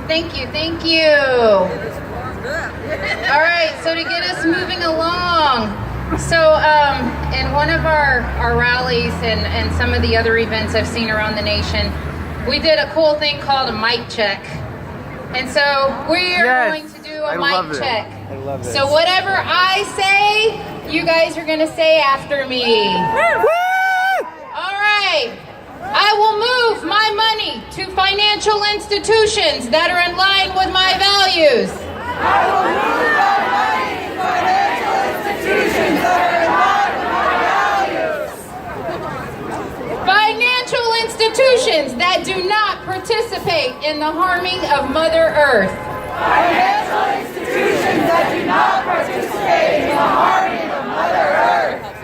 Thank you, thank you. All right, so to get us moving along, so in one of our rallies and some of the other events I've seen around the nation, we did a cool thing called a mic check. And so we are going to do a mic check. I love it. So whatever I say, you guys are going to say after me. All right. I will move my money to financial institutions that are in line with my values. I will move my money to financial institutions that are in line with my values. Financial institutions that do not participate in the harming of Mother Earth. Financial institutions that do not participate in the harming of Mother Earth.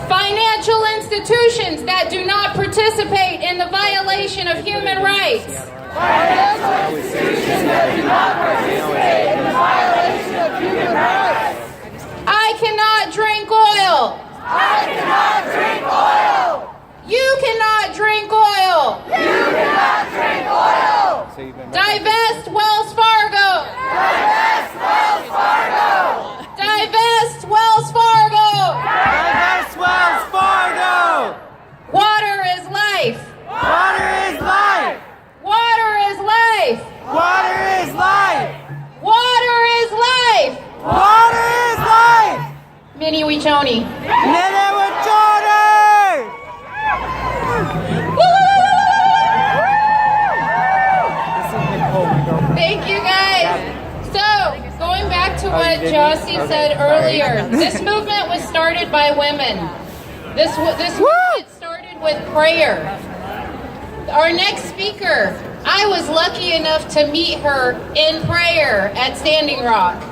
Financial institutions that do not participate in the violation of human rights. Financial institutions that do not participate in the violation of human rights. I cannot drink oil. I cannot drink oil. You cannot drink oil. You cannot drink oil. Divest Wells Fargo. Divest Wells Fargo. Divest Wells Fargo. Divest Wells Fargo! Water is life. Water is life! Water is life. Water is life! Water is life. Water is life! Minnie Wichoni. Thank you guys. So, going back to what Jossie said earlier, this movement was started by women. This movement started with prayer. Our next speaker, I was lucky enough to meet her in prayer at Standing Rock.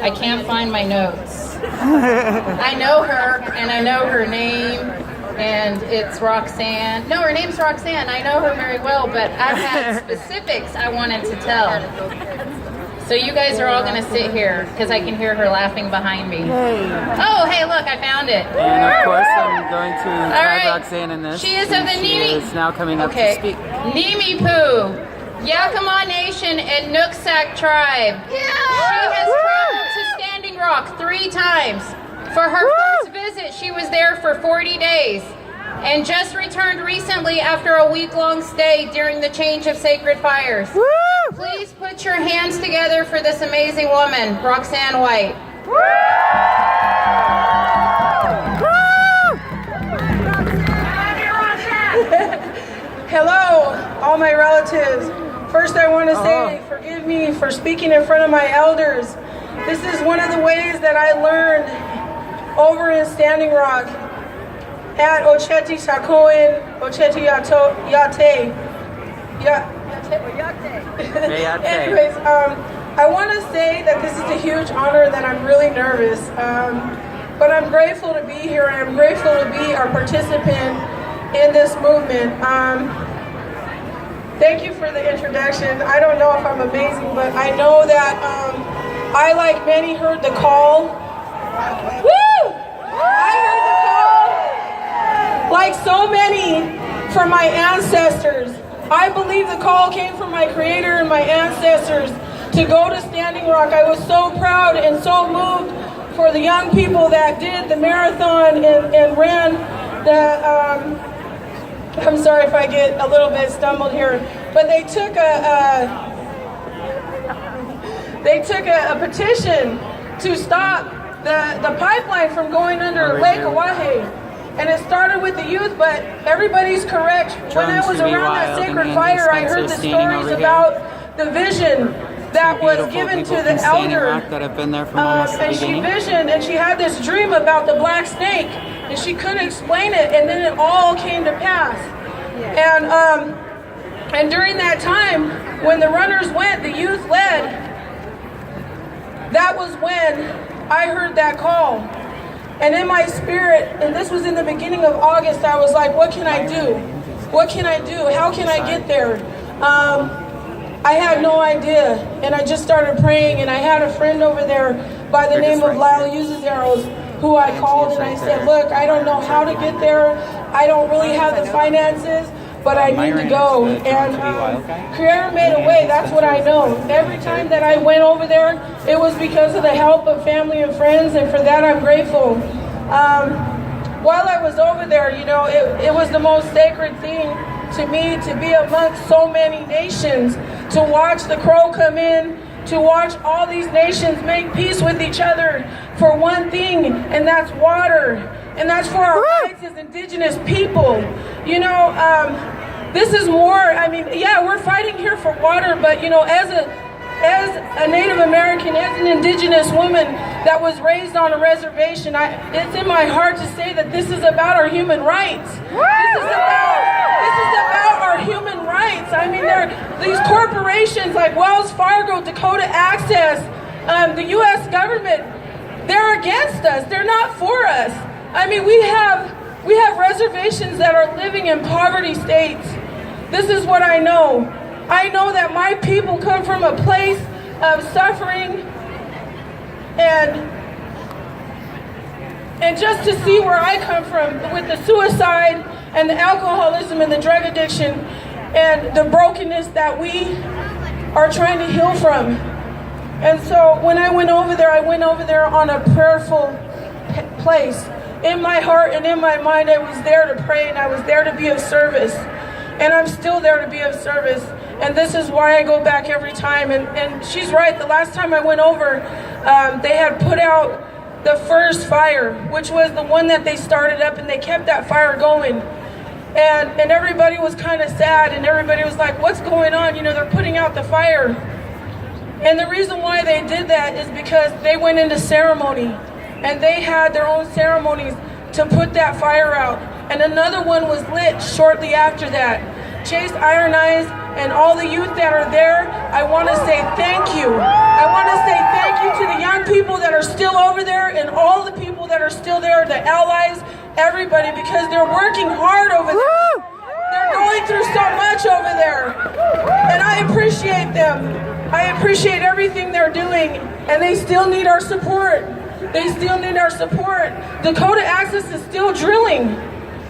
I can't find my notes. I know her, and I know her name, and it's Roxanne. No, her name's Roxanne. I know her very well, but I had specifics I wanted to tell. So you guys are all going to sit here, because I can hear her laughing behind me. Oh, hey, look, I found it. And of course, I'm going to All tag right. Roxanne in this. She is of the She Nimi. is now coming up to speak. Nimi Poo, Yakima Nation and Nooksack Tribe. She has traveled to Standing Rock 3 times. For her first visit, she was there for 40 days and just returned recently after a week-long stay during the Change of Sacred Fires. Please put your hands together for this amazing woman, Roxanne White. Hello, all my relatives. First, I want to say forgive me for speaking in front of my elders. This is one of the ways that I learned over in Standing Rock at Ocheti Sakoin, Ocheti Yate. Anyways, I want to say that this is a huge honor, that I'm really nervous. But I'm grateful to be here. I'm grateful to be a participant in this movement. Thank you for the introduction. I don't know if I'm amazing, but I know that I, like many, heard the call. Woo! I heard the call, like so many, from my ancestors. I believe the call came from my Creator and my ancestors to go to Standing Rock. I was so proud and so moved for the young people that did the marathon and ran the, I'm sorry if I get a little bit stumbled here, but they took a petition to stop the pipeline from going under Lake Oahe. And it started with the youth, but everybody's correct. When I was around that sacred fire, I heard the stories about the vision that was given to the elder. That have been there from almost the And she beginning. visioned, and she had this dream about the black snake, and she couldn't explain it, and then it all came to pass. And during that time, when the runners went, the youth led, that was when I heard that call. And in my spirit, and this was in the beginning of August, I was like, what can I do? What can I do? How can I get there? I had no idea. And I just started praying, and I had a friend over there by the name of Lyle Uses Arrows, who I called, and I said, look, I don't know how to get there. I don't really have the finances, but I need to go. And Creator made a way. That's what I know. Every time that I went over there, it was because of the help of family and friends, and for that I'm grateful. While I was over there, you know, it was the most sacred thing to me to be amongst so many nations, to watch the crow come in, to watch all these nations make peace with each other for one thing, and that's water. And that's for our rights as indigenous people. You know, this is more, I mean, yeah, we're fighting here for water, but you know, as a Native American, as an indigenous woman that was raised on a reservation, it's in my heart to say that this is about our human rights. This is about our human rights. I mean, these corporations like Wells Fargo, Dakota Access, the U.S. government, they're against us. They're not for us. I mean, we have reservations that are living in poverty states. This is what I know. I know that my people come from a place of suffering, and just to see where I come from with the suicide and the alcoholism and the drug addiction and the brokenness that we are trying to heal from. And so when I went over there on a prayerful place. In my heart and in my mind, I was there to pray, and I was there to be of service. And I'm still there to be of service. And this is why I go back every time. And she's right, the last time I went over, they had put out the first fire, which was the one that they started up, and they kept that fire going. And everybody was kind of sad, and everybody was like, what's going on? You know, they're putting out the fire. And the reason why they did that is because they went into ceremony. And they had their own ceremonies to put that fire out. And another one was lit shortly after that. Chase Iron Eyes and all the youth that are there, I want to say thank you. I want to say thank you to the young people that are still over there and all the people that are still there, the allies, everybody, because they're working hard over there. They're going through so much over there. And I appreciate them. I appreciate everything they're doing. And they still need our support. They still need our support. Dakota Access is still drilling.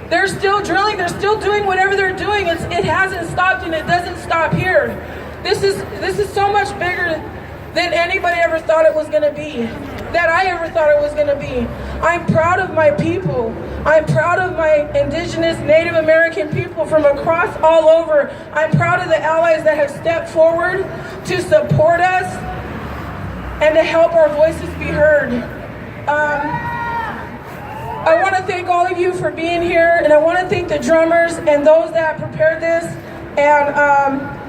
They're still drilling. They're still doing whatever they're doing. It hasn't stopped, and it doesn't stop here. This is so much bigger than anybody ever thought it was going to be, that I ever thought it was going to be. I'm proud of my people. I'm proud of my indigenous Native American people from across all over. I'm proud of the allies that have stepped forward to support us and to help our voices be heard. I want to thank all of you for being here, and I want to thank the drummers and those that prepared this. And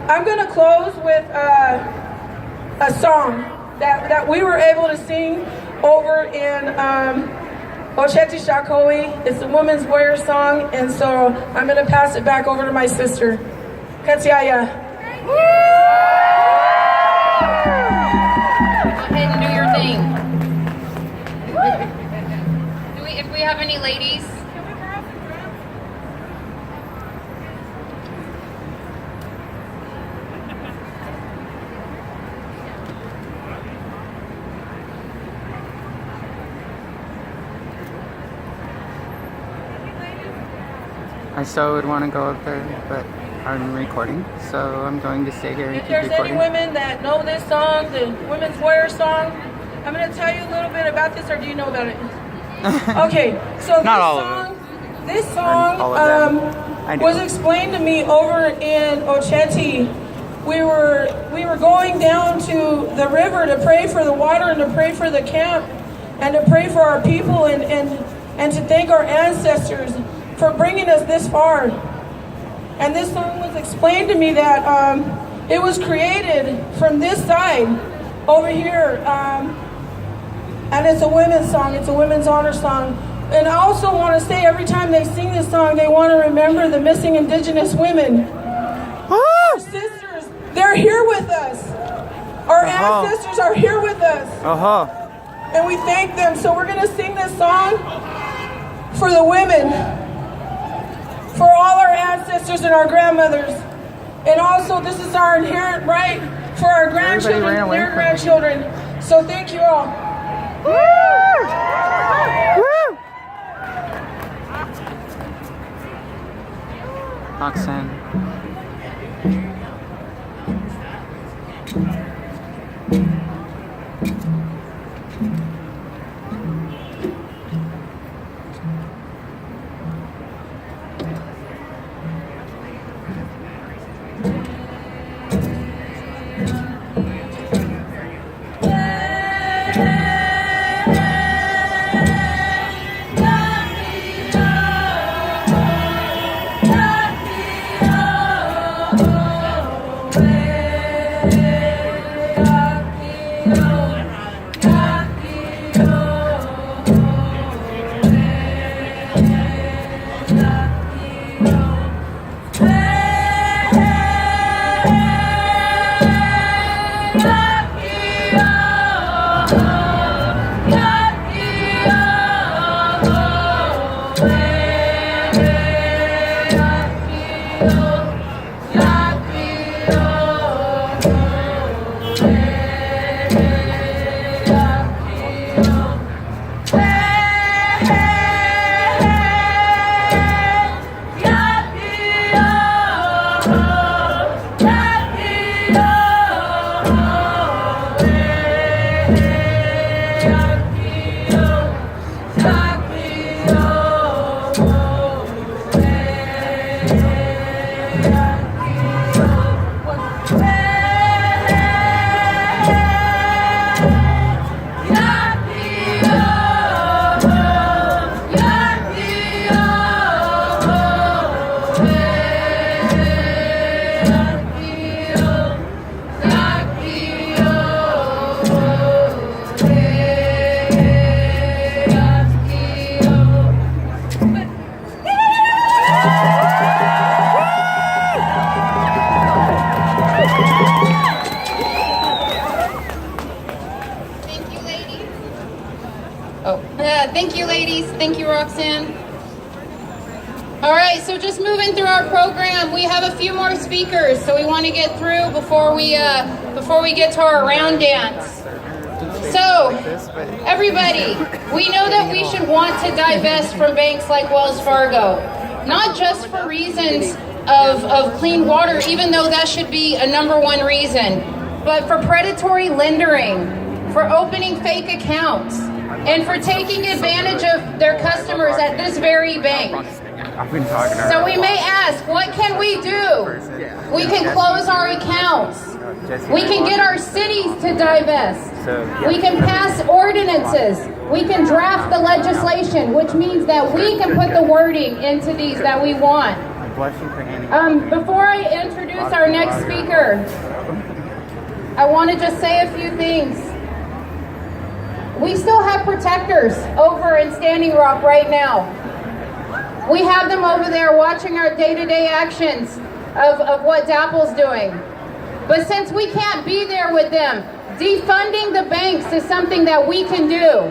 I'm going to close with a song that we were able to sing over in Oceti Sakowin. It's a women's warrior song, and so I'm going to pass it back over to my sister. Katiaya. Go ahead and do your thing. If we have any ladies. I so would want to go up there, but I'm recording, so I'm going to stay here and If keep there's recording. any women that know this song, the Women's Warrior song, I'm going to tell you a little bit about this, or do you know about it? Okay, so Not all of this song all of them. I do. was explained to me over in Oceti. We were going down to the river to pray for the water and to pray for the camp and to pray for our people and to thank our ancestors for bringing us this far. And this song was explained to me that it was created from this side over here. And it's a women's song. It's a women's honor song. And I also want to say, every time they sing this song, they want to remember the missing indigenous women. Our sisters, They're here with us. Our ancestors are here with us. And we thank them. So we're going to sing this song for the women, for all our ancestors and our grandmothers. And also, this is our inherent right for our grandchildren and their grandchildren. So thank you all. Roxanne. Thank you, ladies. Thank you, Roxanne. All right, so just moving through our program, we have a few more speakers, so we want to get through before we get to our round dance. So, everybody, we know that we should want to divest from banks like Wells Fargo, not just for reasons of clean water, even though that should be a #1 reason, but for predatory lending, for opening fake accounts, and for taking advantage of their customers at this very bank. So we may ask, what can we do? We can close our accounts. We can get our cities to divest. We can pass ordinances. We can draft the legislation, which means that we can put the wording into these that we want. Before I introduce our next speaker, I want to just say a few things. We still have protectors over in Standing Rock right now. We have them over there watching our day-to-day actions of what DAPL's doing. But since we can't be there with them, defunding the banks is something that we can do.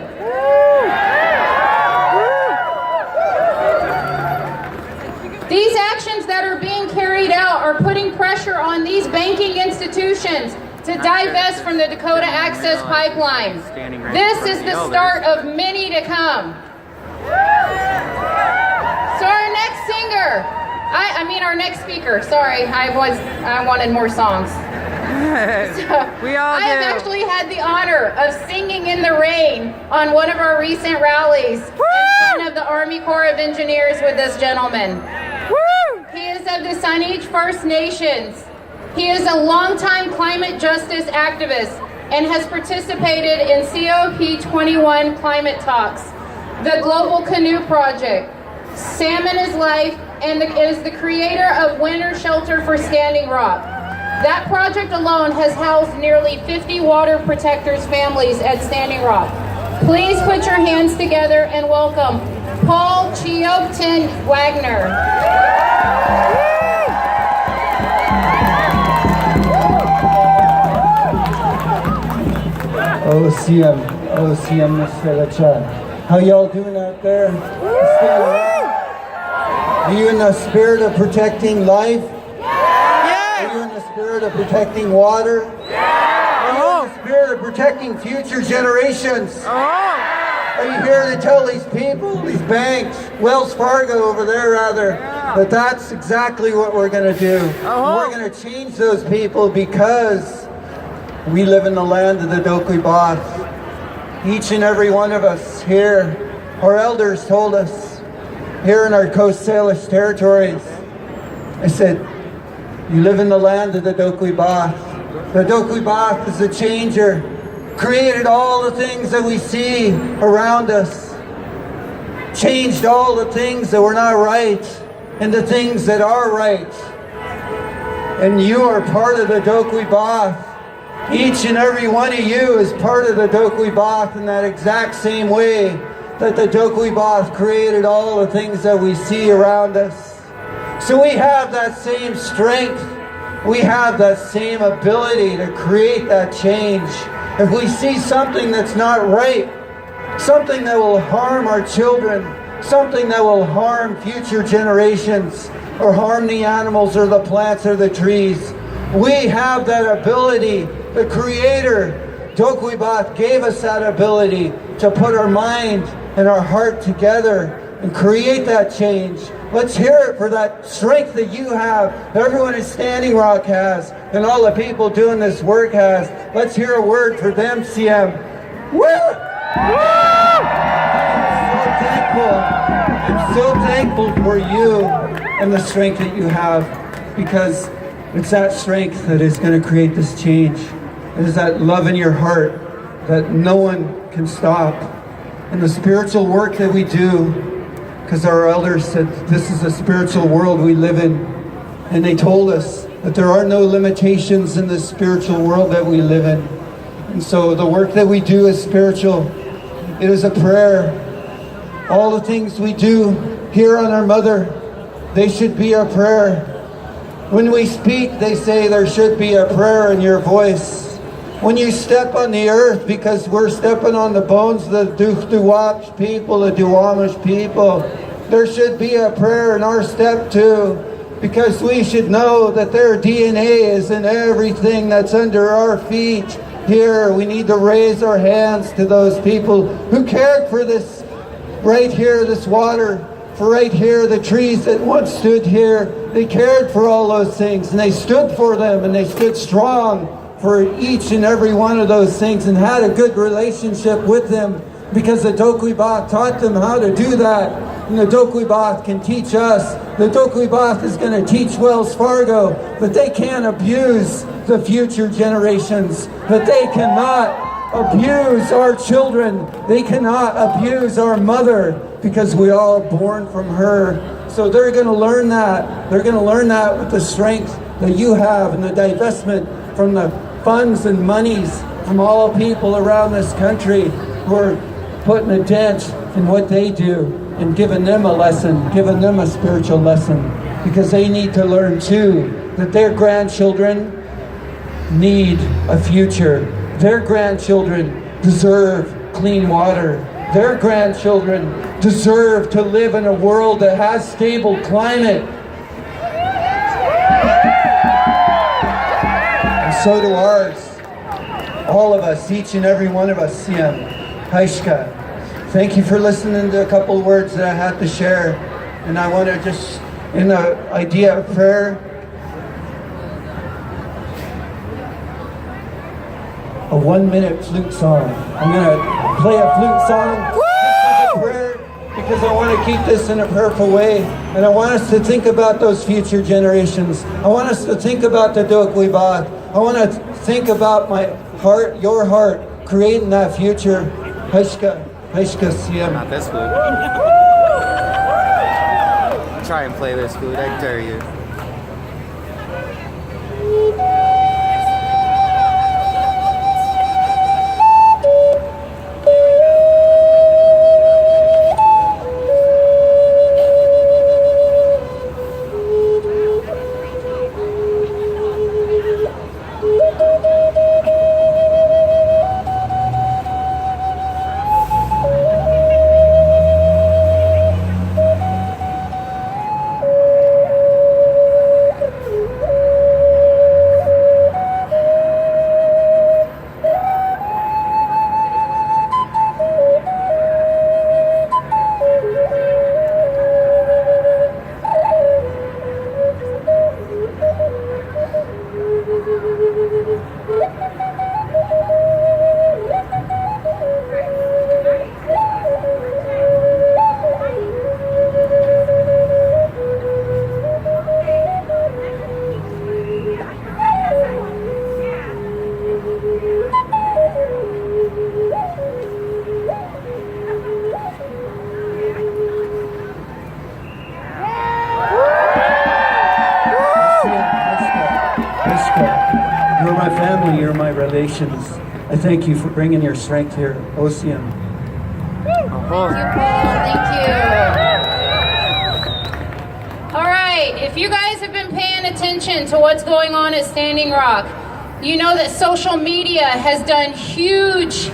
These actions that are being carried out are putting pressure on these banking institutions to divest from the Dakota Access Pipeline. This is the start of many to come. So our next singer, our next speaker, sorry, I wanted more songs. We all do. I have actually had the honor of singing in the rain on one of our recent rallies in front of the Army Corps of Engineers with this gentleman. He is of the Saanich First Nations. He is a longtime climate justice activist and has participated in COP21 climate talks, the Global Canoe Project, Salmon is Life, and is the creator of Winter Shelter for Standing Rock. That project alone has housed nearly 50 water protectors' families at Standing Rock. Please put your hands together and welcome Paul Chiopton Wagner. OCM, OCM Selecha. How y'all doing out there? Are you in the spirit of protecting life? Are you in the spirit of protecting water? Are you in the spirit of protecting future generations? Are you here to tell these people, these banks, Wells Fargo over there rather, that that's exactly what we're going to do? And we're going to change those people because we live in the land of the Dokui Bath. Each and every one of us here, our elders told us, here in our Coast Salish territories, I said, you live in the land of the Dokui Bath. The Dokui Bath is a changer, created all the things that we see around us, changed all the things that were not right into things that are right. And you are part of the Dokui Bath. Each and every one of you is part of the Dokui Bath in that exact same way that the Dokui Bath created all the things that we see around us. So we have that same strength. We have that same ability to create that change. If we see something that's not right, something that will harm our children, something that will harm future generations, or harm the animals or the plants or the trees, we have that ability. The Creator, Dokui Bath, gave us that ability to put our mind and our heart together and create that change. Let's hear it for that strength that you have, that everyone in Standing Rock has, and all the people doing this work has. Let's hear a word for them, CM. Woo! I'm so thankful for you and the strength that you have, because it's that strength that is going to create this change. It is that love in your heart that no one can stop. And the spiritual work that we do, because our elders said this is a spiritual world we live in, and they told us that there are no limitations in this spiritual world that we live in. And so the work that we do is spiritual. It is a prayer. All the things we do here on our mother, they should be a prayer. When we speak, they say there should be a prayer in your voice. When you step on the earth, because we're stepping on the bones of the Duwapsh people, the Duwamish people, there should be a prayer in our step too, because we should know that their DNA is in everything that's under our feet. Here, we need to raise our hands to those people who cared for this, right here, this water, for right here, the trees that once stood here. They cared for all those things, and they stood for them, and they stood strong for each and every one of those things, and had a good relationship with them, because the Dokui Bath taught them how to do that. And the Dokui Bath can teach us. The Dokui Bath is going to teach Wells Fargo that they can't abuse the future generations, that they cannot abuse our children, they cannot abuse our mother, because we all born from her. So they're going to learn that. They're going to learn that with the strength that you have, and the divestment from the funds and monies from all people around this country who are putting a dent in what they do, and giving them a lesson, giving them a spiritual lesson, because they need to learn too that their grandchildren need a future. Their grandchildren deserve clean water. Their grandchildren deserve to live in a world that has stable climate. And so do ours. All of us, each and every one of us, Siam, Haishka. Thank you for listening to a couple of words that I had to share. And I want to just, in the idea of prayer, a 1-minute flute song. I'm going to play a flute song just as a prayer, because I want to keep this in a prayerful way. And I want us to think about those future generations. I want us to think about the Dokui Bath. I want to think about my heart, your heart, creating that future. Haishka, Haishka Siam. Not this flute. Try and play this flute, I dare you. Nations. I thank you for bringing your strength here, Ocean. Thank you, Paul. Thank you. All right, if you guys have been paying attention to what's going on at Standing Rock, you know that social media has done huge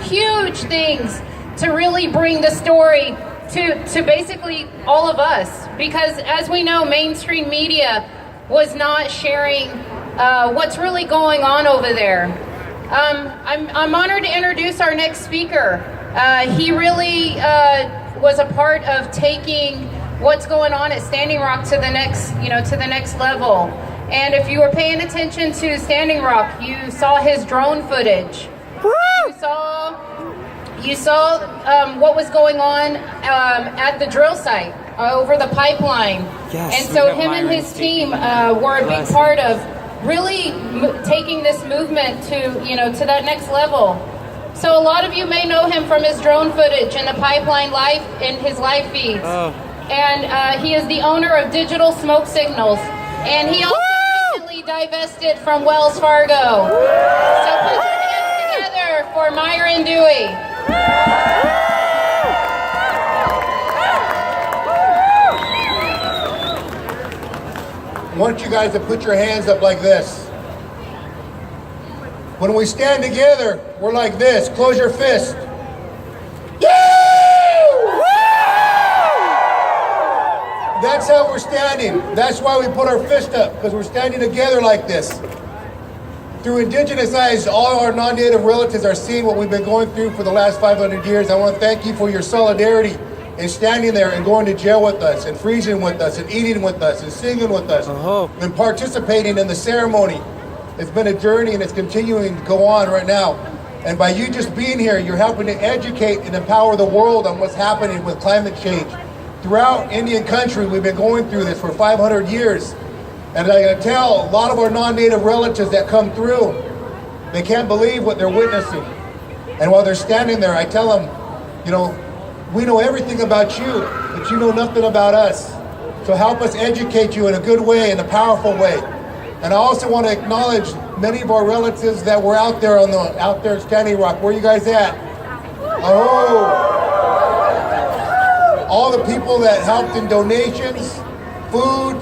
things to really bring the story to basically all of us. Because as we know, mainstream media was not sharing what's really going on over there. I'm honored to introduce our next speaker. He really was a part of taking what's going on at Standing Rock to the next level. And if you were paying attention to Standing Rock, you saw his drone footage. You saw what was going on at the drill site over the pipeline. Yes, and so him and his team were a big part of really taking this movement to that next level. So a lot of you may know him from his drone footage and the pipeline live in his live feeds. Oh. And he is the owner of Digital Smoke Signals. And he also recently divested from Wells Fargo. So put your hands together for Myron Dewey. I want you guys to put your hands up like this. When we stand together, we're like this. Close your fist. That's how we're standing. That's why we put our fist up, because we're standing together like this. Through Indigenous eyes, all our non-Native relatives are seeing what we've been going through for the last 500 years. I want to thank you for your solidarity and standing there and going to jail with us and freezing with us and eating with us and singing with us and participating in the ceremony. It's been a journey and it's continuing to go on right now. And by you just being here, you're helping to educate and empower the world on what's happening with climate change. Throughout Indian country, we've been going through this for 500 years. And I gotta tell a lot of our non-Native relatives that come through, they can't believe what they're witnessing. And while they're standing there, I tell them, we know everything about you, but you know nothing about us. So help us educate you in a good way, in a powerful way. And I also want to acknowledge many of our relatives that were out there at Standing Rock. Where are you guys at? Oh! All the people that helped in donations, food,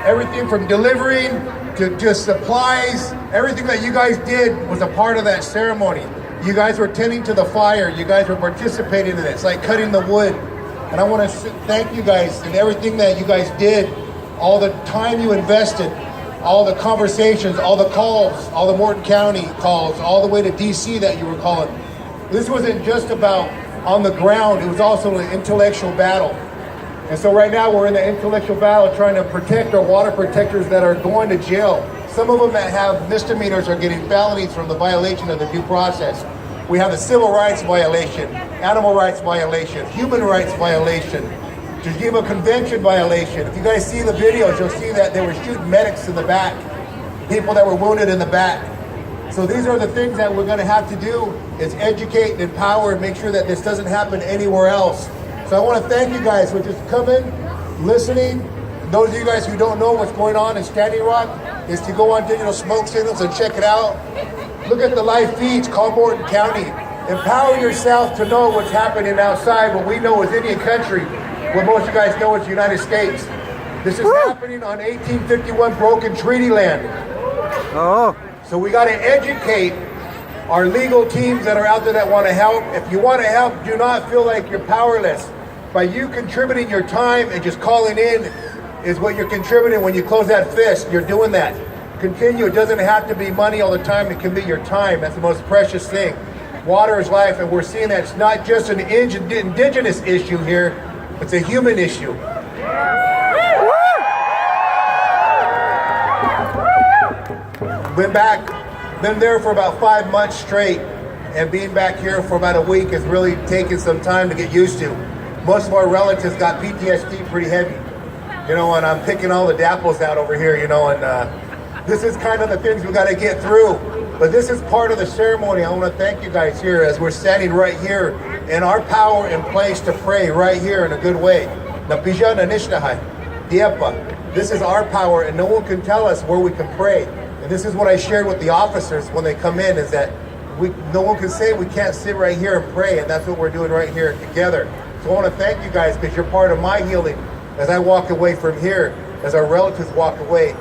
everything from delivering to just supplies, everything that you guys did was a part of that ceremony. You guys were tending to the fire. You guys were participating in it. It's like cutting the wood. And I want to thank you guys and everything that you guys did, all the time you invested, all the conversations, all the calls, all the Morton County calls, all the way to DC that you were calling. This wasn't just about on the ground, it was also an intellectual battle. And so right now we're in the intellectual battle trying to protect our water protectors that are going to jail. Some of them that have misdemeanors are getting felonies from the violation of the due process. We have a civil rights violation, animal rights violation, human rights violation, Geneva Convention violation. If you guys see the videos, you'll see that they were shooting medics in the back, people that were wounded in the back. So these are the things that we're gonna have to do, is educate and empower and make sure that this doesn't happen anywhere else. So I wanna thank you guys for just coming, listening. And those of you guys who don't know what's going on in Standing Rock, is to go on Digital Smoke Signals and check it out. Look at the live feeds, call Morton County. Empower yourself to know what's happening outside, what we know is Indian country, what most of you guys know is the United States. This is happening on 1851 broken treaty land. Oh. So we gotta educate our legal teams that are out there that wanna help. If you wanna help, do not feel like you're powerless. By you contributing your time and just calling in is what you're contributing when you close that fist. You're doing that. Continue. It doesn't have to be money all the time. It can be your time. That's the most precious thing. Water is life, and we're seeing that it's not just an indigenous issue here, it's a human issue. Been there for about 5 months straight, and being back here for about a week has really taken some time to get used to. Most of our relatives got PTSD pretty heavy, and I'm picking all the dapples out over here, and this is kind of the things we got to get through. But this is part of the ceremony. I want to thank you guys here as we're standing right here in our power and place to pray right here in a good way. This is our power, and no one can tell us where we can pray. And this is what I shared with the officers when they come in, is that no one can say we can't sit right here and pray, and that's what we're doing right here together. So I want to thank you guys because you're part of my healing as I walk away from here, as our relatives walk away.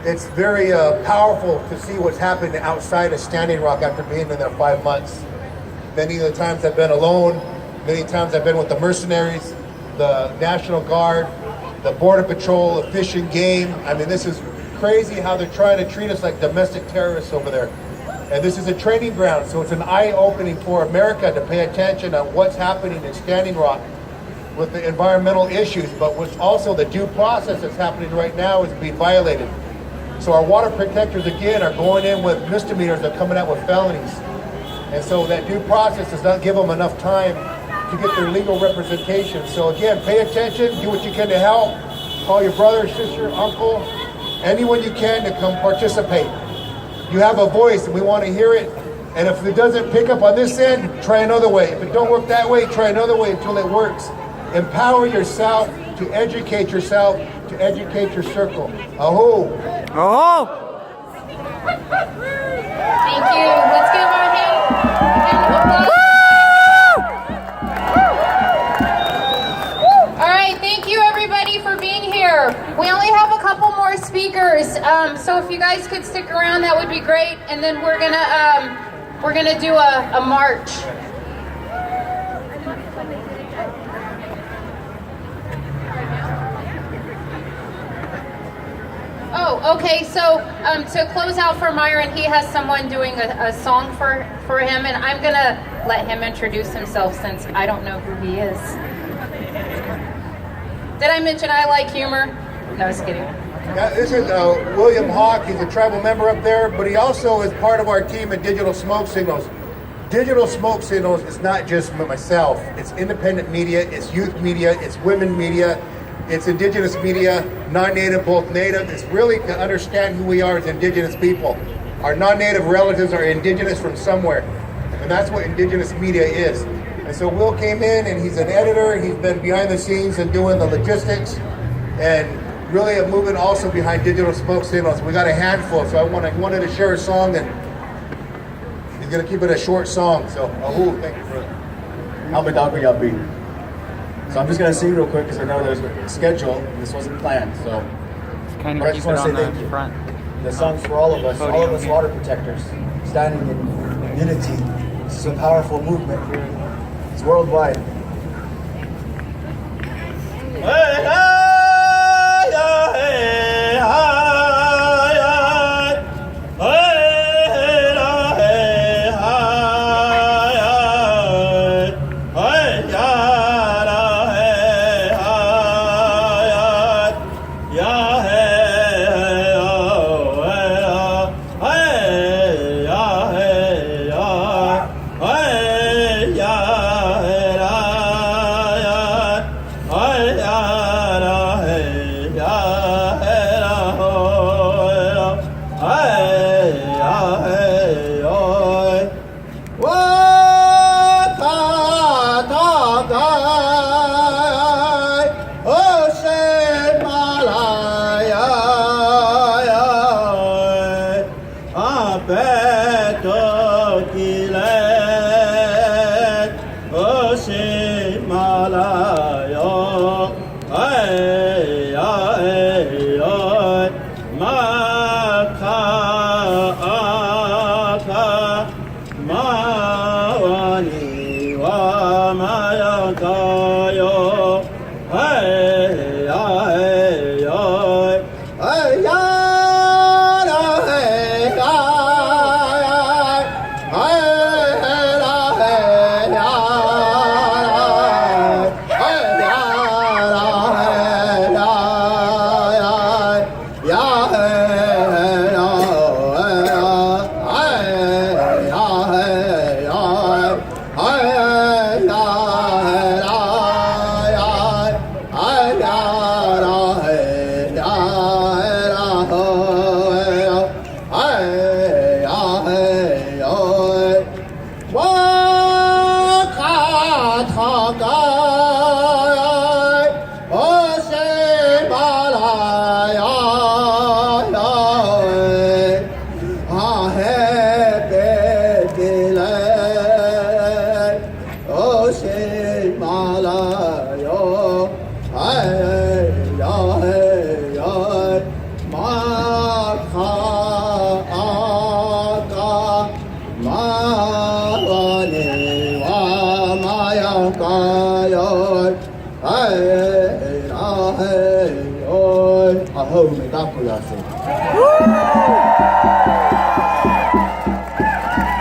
It's very powerful to see what's happening outside of Standing Rock after being in there 5 months. Many of the times I've been alone, many times I've been with the mercenaries, the National Guard, the Border Patrol, the Fish and Game. I mean, this is crazy how they're trying to treat us like domestic terrorists over there. And this is a training ground, so it's an eye-opening for America to pay attention on what's happening in Standing Rock with the environmental issues, but what's also the due process that's happening right now is being violated. So our water protectors, again, are going in with misdemeanors, they're coming out with felonies. And so that due process does not give them enough time to get their legal representation. So again, pay attention, do what you can to help. Call your brother, sister, uncle, anyone you can to come participate. You have a voice and we want to hear it. And if it doesn't pick up on this end, try another way. If it don't work that way, try another way until it works. Empower yourself to educate your circle. Aho! Oh! Thank you. Let's give our hand applause. All right, thank you everybody for being here. We only have a couple more speakers, so if you guys could stick around, that would be great. And then we're gonna do a march. Oh, okay. So to close out for Myron, he has someone doing a song for him, and I'm gonna let him introduce himself since I don't know who he is. Did I mention I like humor? No, just kidding. Yeah, this is William Hawk. He's a tribal member up there, but he also is part of our team at Digital Smoke Signals. Digital Smoke Signals is not just myself. It's independent media, it's youth media, it's women media, it's indigenous media, non-native, both native. It's really to understand who we are as indigenous people. Our non-native relatives are indigenous from somewhere, and that's what indigenous media is. And so Will came in and he's an editor. He's been behind the scenes and doing the logistics and really a movement also behind Digital Smoke Signals. We got a handful, so I wanted to share a song, and he's gonna keep it a short song. So Ahu, thank you for it. So I'm just gonna sing real quick because I know there's a schedule. This wasn't planned, so. Kind But I of just keep it want to on say the thank you. front. The song's for all of us water protectors, standing in unity. This is a powerful movement here. It's worldwide.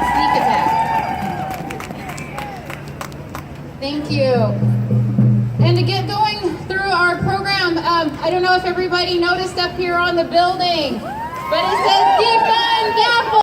Sneak attack. Thank you. And to get going through our program, I don't know if everybody noticed up here on the building, but it says defund Gapple.